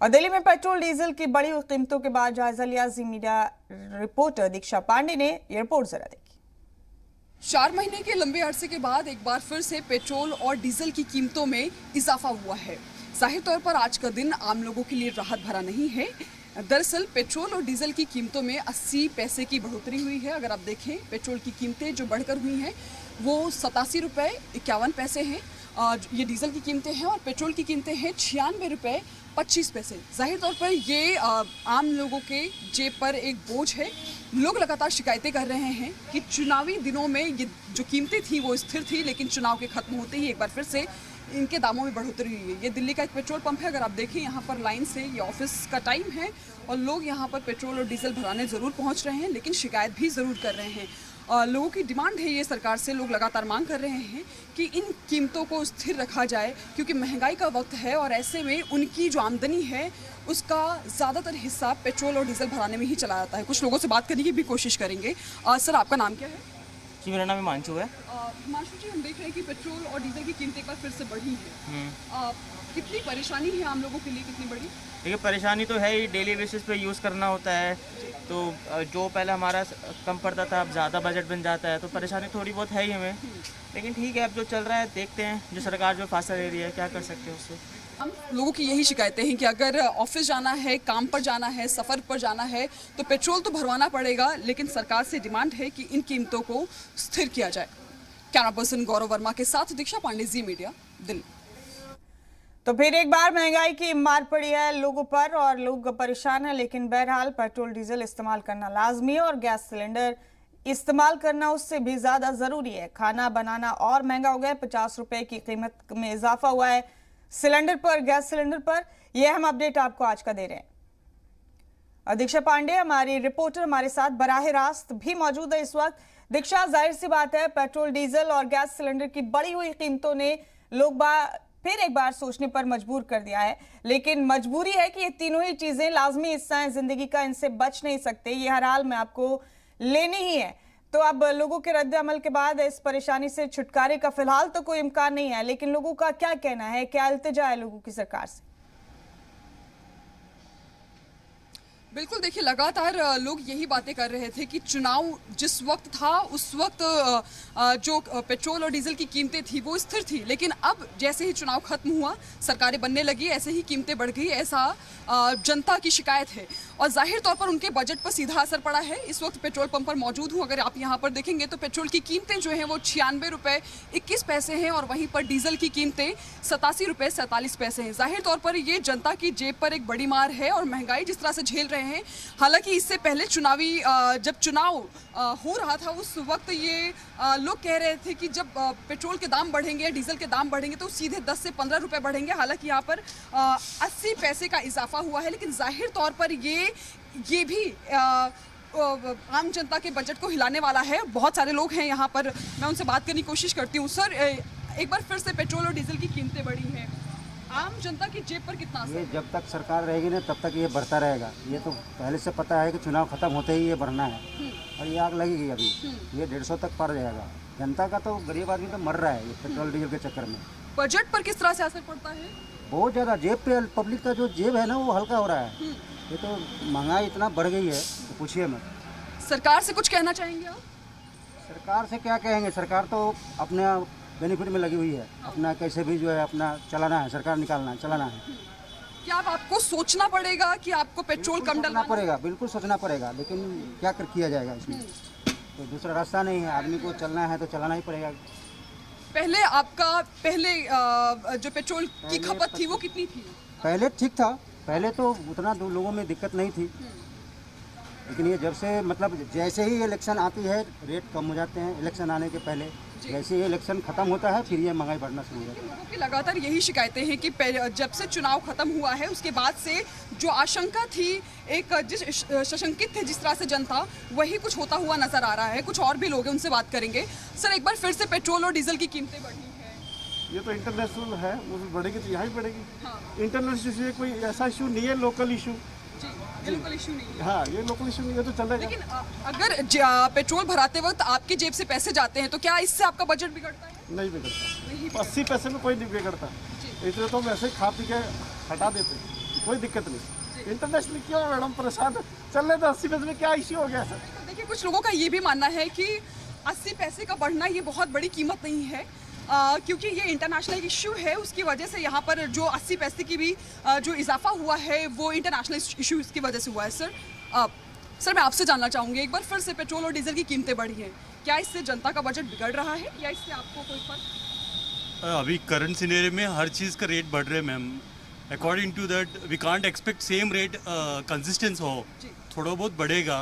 और दिल्ली में petrol diesel की बढ़ी हुई कीमतों के बाद जायजा लिया जी मीडिया रिपोर्टर दीक्षा पांडे ने। ये रिपोर्ट जरा देखिए। 4 महीने के लंबे अरसे के बाद एक बार फिर से पेट्रोल और डीजल की कीमतों में इजाफा हुआ है। जाहिर तौर पर आज का दिन आम लोगों के लिए राहत भरा नहीं है। दरअसल पेट्रोल और डीजल की कीमतों में 80 पैसे की बढ़ोतरी हुई है। अगर आप देखें पेट्रोल की कीमतें जो बढ़कर हुई हैं वो 87 रुपये 51 पैसे हैं। ये डीजल की कीमतें हैं और पेट्रोल की कीमतें हैं 96 रुपये 25 पैसे। जाहिर तौर पर ये आम लोगों के जेब पर एक बोझ है। लोग लगातार शिकायतें कर रहे हैं कि चुनावी दिनों में ये जो कीमतें थी वो स्थिर थी, लेकिन चुनाव के खत्म होते ही एक बार फिर से इनके दामों में बढ़ोतरी हुई है। ये दिल्ली का एक पेट्रोल पंप है। अगर आप देखें यहाँ पर लाइन से ये ऑफिस का टाइम है और लोग यहाँ पर पेट्रोल और डीजल भराने ज़रूर पहुँच रहे हैं, लेकिन शिकायत भी ज़रूर कर रहे हैं। लोगों की डिमांड है ये सरकार से, लोग लगातार मांग कर रहे हैं कि इन कीमतों को स्थिर रखा जाए, क्योंकि महंगाई का वक्त है और ऐसे में उनकी जो आमदनी है उसका ज़्यादातर हिस्सा पेट्रोल और डीजल भराने में ही चला जाता है। कुछ लोगों से बात करने की भी कोशिश करेंगे। सर, आपका नाम क्या है? जी, मेरा नाम हिमांशु है। हिमांशु जी, हम देख रहे हैं कि पेट्रोल और डीजल की कीमतें एक बार फिर से बढ़ी है। कितनी परेशानी है आम लोगों के लिए, कितनी बड़ी? देखिए, परेशानी तो है ही, डेली बेसिस पे यूज़ करना होता है, तो जो पहले हमारा कम पड़ता था अब ज़्यादा बजट बन जाता है, तो परेशानी थोड़ी बहुत है ही हमें। लेकिन ठीक है, अब जो चल रहा है देखते हैं, जो सरकार जो फैसला ले रही है क्या कर सकते हैं उससे। हम लोगों की यही शिकायतें हैं कि अगर ऑफिस जाना है, काम पर जाना है, सफ़र पर जाना है तो पेट्रोल तो भरवाना पड़ेगा, लेकिन सरकार से डिमांड है कि इन कीमतों को स्थिर किया जाए। कैमरा पर्सन गौरव वर्मा के साथ दीक्षा पांडे, जी मीडिया, दिल्ली। तो फिर एक बार महंगाई की मार पड़ी है लोगों पर और लोग परेशान हैं, लेकिन बहरहाल पेट्रोल डीजल इस्तेमाल करना लाजमी है और गैस सिलेंडर इस्तेमाल करना उससे भी ज्यादा जरूरी है। खाना बनाना और महंगा हो गया, 50 रुपए की कीमत में इजाफा हुआ है सिलेंडर पर, गैस सिलेंडर पर। यह हम अपडेट आपको आज का दे रहे हैं। दीक्षा पांडे हमारी रिपोर्टर हमारे साथ बराह रास्त भी मौजूद है इस वक्त। दीक्षा, जाहिर सी बात है पेट्रोल डीजल और गैस सिलेंडर की बढ़ी हुई कीमतों ने लोग फिर एक बार सोचने पर मजबूर कर दिया है, लेकिन मजबूरी है कि ये तीनों ही चीजें लाजमी हिस्सा है जिंदगी का, इनसे बच नहीं सकते, ये हर हाल में आपको लेनी ही है। तो अब लोगों के रद्द अमल के बाद इस परेशानी से छुटकारे का फिलहाल तो कोई इम्कान नहीं है, लेकिन लोगों का क्या कहना है, क्या इल्तिजा है लोगों की सरकार से? बिल्कुल, देखिए लगातार लोग यही बातें कर रहे थे कि चुनाव जिस वक्त था उस वक्त जो पेट्रोल और डीजल की कीमतें थी वो स्थिर थी, लेकिन अब जैसे ही चुनाव खत्म हुआ, सरकारें बनने लगी, ऐसे ही कीमतें बढ़ गई, ऐसा जनता की शिकायत है और जाहिर तौर पर उनके बजट पर सीधा असर पड़ा है। इस वक्त पेट्रोल पंप पर मौजूद हूँ। अगर आप यहाँ पर देखेंगे तो पेट्रोल की कीमतें जो हैं वो 96 रुपये 21 पैसे हैं और वहीं पर डीजल की कीमतें 87 रुपये 47 पैसे हैं। जाहिर तौर पर ये जनता की जेब पर एक बड़ी मार है और महंगाई जिस तरह से झेल रहे हैं। हालांकि इससे पहले जब चुनाव हो रहा था उस वक्त ये लोग कह रहे थे कि जब पेट्रोल के दाम बढ़ेंगे, डीजल के दाम बढ़ेंगे तो सीधे 10 से 15 रुपए बढ़ेंगे। हालांकि यहाँ पर 80 पैसे का इजाफा हुआ है, लेकिन जाहिर तौर पर ये भी आम जनता के बजट को हिलाने वाला है। बहुत सारे लोग हैं यहाँ पर, मैं उनसे बात करने की कोशिश करती हूँ। सर, एक बार फिर से पेट्रोल और डीजल की कीमतें बढ़ी हैं, आम जनता की जेब पर कितना असर? ये जब तक सरकार रहेगी ना तब तक ये बढ़ता रहेगा। ये तो पहले से पता है कि चुनाव खत्म होते ही ये बढ़ना है और ये आग लगेगी। अभी ये 150 तक पड़ जाएगा। जनता का तो, गरीब आदमी तो मर रहा है ये पेट्रोल डीजल के चक्कर में। बजट पर किस तरह से असर पड़ता है? बहुत ज़्यादा जेब पे, पब्लिक का जो जेब है ना वो हल्का हो रहा है। ये तो महंगाई इतना बढ़ गई है तो पूछिए मत। सरकार से कुछ कहना चाहेंगे आप? सरकार से क्या कहेंगे, सरकार तो अपने बेनिफिट में लगी हुई है। अपना कैसे भी जो है अपना चलाना है, सरकार निकालना है, चलाना है। क्या आपको सोचना पड़ेगा कि आपको पेट्रोल कम डालना पड़ेगा? बिल्कुल सोचना पड़ेगा, लेकिन क्या किया जाएगा इसमें? तो दूसरा रास्ता नहीं है, आदमी को चलना है तो चलाना ही पड़ेगा। पहले जो पेट्रोल की खपत थी वो कितनी थी? पहले ठीक था, पहले तो उतना लोगों में दिक्कत नहीं थी, लेकिन ये जब से मतलब जैसे ही इलेक्शन आती है रेट कम हो जाते हैं। इलेक्शन आने के पहले जैसे ही इलेक्शन खत्म होता है फिर ये महंगाई बढ़ना शुरू हो जाती है। लोगों की लगातार यही शिकायतें हैं कि जब से चुनाव खत्म हुआ है उसके बाद से जो आशंका थी, एक जिस सशंकित थे जिस तरह से जनता, वही कुछ होता हुआ नजर आ रहा है। कुछ और भी लोग हैं, उनसे बात करेंगे। सर, एक बार फिर से पेट्रोल और डीजल की कीमतें बढ़ी है। ये तो इंटरनेशनल है, वो बढ़ेगी तो यहाँ ही बढ़ेगी। हाँ। इंटरनेशनल इशू कोई ऐसा इशू नहीं है, लोकल इशू। लोकल इशू नहीं है। हाँ, ये लोकल इशू नहीं है तो चल रहा है। लेकिन अगर पेट्रोल भराते वक्त आपकी जेब से पैसे जाते हैं तो क्या इससे आपका बजट बिगड़ता है? नहीं बिगड़ता। 80 पैसे में कोई नहीं बिगड़ता, इसलिए तो हम ऐसे खा पी के हटा देते हैं। कोई दिक्कत नहीं। इंटरनेशनली क्यों मैडम परेशान, चलने तो 80 पैसे में क्या इश्यू हो गया सर? तो देखिए कुछ लोगों का ये भी मानना है कि 80 पैसे का बढ़ना ये बहुत बड़ी कीमत नहीं है, क्योंकि ये इंटरनेशनल इशू है, उसकी वजह से यहाँ पर जो 80 पैसे की भी जो इजाफा हुआ है वो इंटरनेशनल इशू की वजह से हुआ है। सर मैं आपसे जानना चाहूँगी, एक बार फिर से पेट्रोल और डीजल की कीमतें बढ़ी हैं, क्या इससे जनता का बजट बिगड़ रहा है या इससे आपको कोई फर्क? अभी करंट सिनेरियो में हर चीज़ का रेट बढ़ रहे हैं ma'am. According to that we can't expect same rate consistence हो, थोड़ा बहुत बढ़ेगा।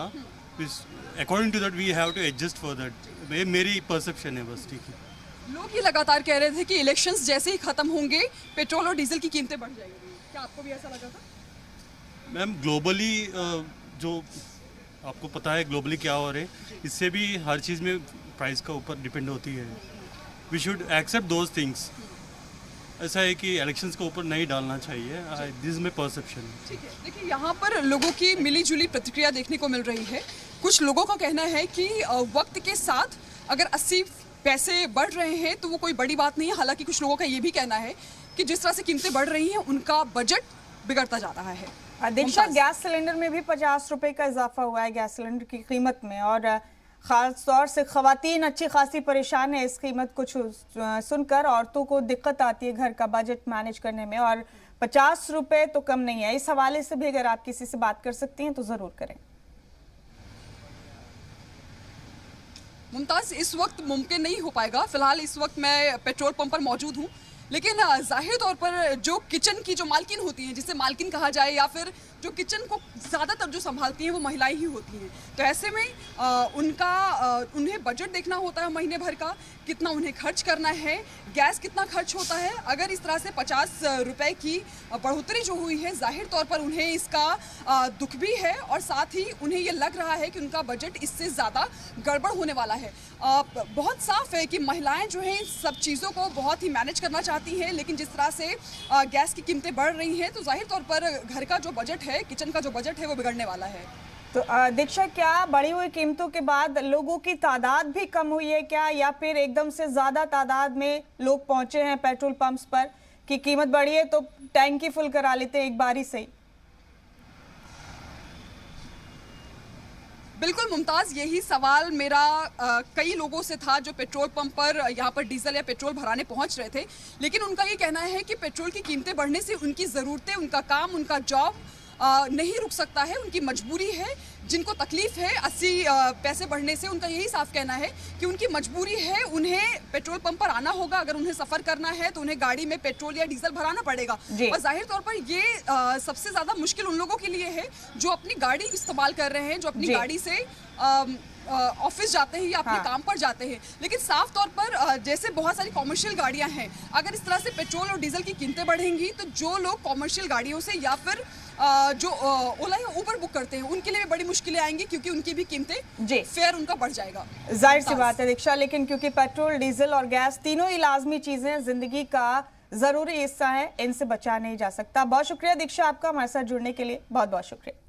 According to that we have to adjust for that. ये मेरी परसेप्शन है बस, ठीक है। लोग ये लगातार कह रहे थे कि इलेक्शंस जैसे ही खत्म होंगे पेट्रोल और डीजल की कीमतें बढ़ जाएंगी, क्या आपको भी ऐसा लगा था? मैम ग्लोबली जो आपको पता है ग्लोबली क्या हो रहा है, इससे भी हर चीज़ में प्राइस का ऊपर डिपेंड होती है। We should accept those things. ऐसा है कि इलेक्शंस के ऊपर नहीं डालना चाहिए, दिस इज माई परसेप्शन। ठीक है, देखिए यहाँ पर लोगों की मिली जुली प्रतिक्रिया देखने को मिल रही है। कुछ लोगों का कहना है कि वक्त के साथ अगर 80 पैसे बढ़ रहे हैं तो वो कोई बड़ी बात नहीं है। हालांकि कुछ लोगों का ये भी कहना है कि जिस तरह से कीमतें बढ़ रही हैं उनका बजट बिगड़ता जा रहा है। दीक्षा, गैस सिलेंडर में भी 50 रुपए का इजाफा हुआ है गैस सिलेंडर की कीमत में, और खास तौर से खवातीन अच्छी खासी परेशान है इस कीमत को सुनकर। औरतों को दिक्कत आती है घर का बजट मैनेज करने में, और 50 रुपए तो कम नहीं है। इस हवाले से भी अगर आप किसी से बात कर सकती हैं तो जरूर करें। मुमताज, इस वक्त मुमकिन नहीं हो पाएगा। फिलहाल इस वक्त मैं पेट्रोल पंप पर मौजूद हूँ, लेकिन जाहिर तौर पर जो किचन की जो मालकिन होती हैं, जिसे मालकिन कहा जाए, या फिर जो किचन को ज़्यादातर जो संभालती हैं वो महिलाएं ही होती हैं। तो ऐसे में उन्हें बजट देखना होता है महीने भर का, कितना उन्हें खर्च करना है, गैस कितना खर्च होता है। अगर इस तरह से 50 रुपए की बढ़ोतरी जो हुई है, जाहिर तौर पर उन्हें इसका दुख भी है, और साथ ही उन्हें ये लग रहा है कि उनका बजट इससे ज़्यादा गड़बड़ होने वाला है। बहुत साफ है कि महिलाएं जो हैं सब चीज़ों को बहुत ही मैनेज करना चाहती हैं, लेकिन जिस तरह से गैस की कीमतें बढ़ रही हैं तो जाहिर तौर पर घर का जो बजट है, किचन का जो बजट है, वो बिगड़ने वाला है। तो दीक्षा, क्या बढ़ी हुई कीमतों के बाद लोगों की तादाद भी कम हुई है क्या, या फिर एकदम से ज्यादा तादाद में लोग पहुंचे हैं पेट्रोल पंप्स पर कि कीमत बढ़ी है तो टैंकी फुल करा लेते हैं एक बारी से ही? बिल्कुल मुमताज, यही सवाल मेरा कई लोगों से था जो पेट्रोल पंप पर यहाँ पर डीजल या पेट्रोल भराने पहुँच रहे थे। लेकिन उनका ये कहना है कि पेट्रोल की कीमतें बढ़ने से उनकी ज़रूरतें, उनका काम, उनका जॉब नहीं रुक सकता है, उनकी मजबूरी है। जिनको तकलीफ है 80 पैसे बढ़ने से, उनका यही साफ कहना है कि उनकी मजबूरी है, उन्हें पेट्रोल पंप पर आना होगा। अगर उन्हें सफ़र करना है तो उन्हें गाड़ी में पेट्रोल या डीजल भराना पड़ेगा। और जाहिर तौर पर ये सबसे ज़्यादा मुश्किल उन लोगों के लिए है जो अपनी गाड़ी इस्तेमाल कर रहे हैं, जो अपनी गाड़ी से ऑफिस जाते हैं या अपने काम पर जाते हैं। लेकिन साफ तौर पर जैसे बहुत सारी कॉमर्शियल गाड़ियां हैं, अगर इस तरह से पेट्रोल और डीजल की कीमतें बढ़ेंगी तो जो लोग कॉमर्शियल गाड़ियों से या फिर जो ओला या उबर बुक करते हैं उनके लिए भी बड़ी मुश्किलें आएंगी, क्योंकि उनकी भी कीमतें, फेयर उनका बढ़ जाएगा। जाहिर सी बात है दीक्षा, लेकिन क्योंकि पेट्रोल, डीजल और गैस तीनों ही लाजमी चीजें जिंदगी का जरूरी हिस्सा है, इनसे बचा नहीं जा सकता। बहुत शुक्रिया दीक्षा आपका हमारे साथ जुड़ने के लिए, बहुत बहुत शुक्रिया।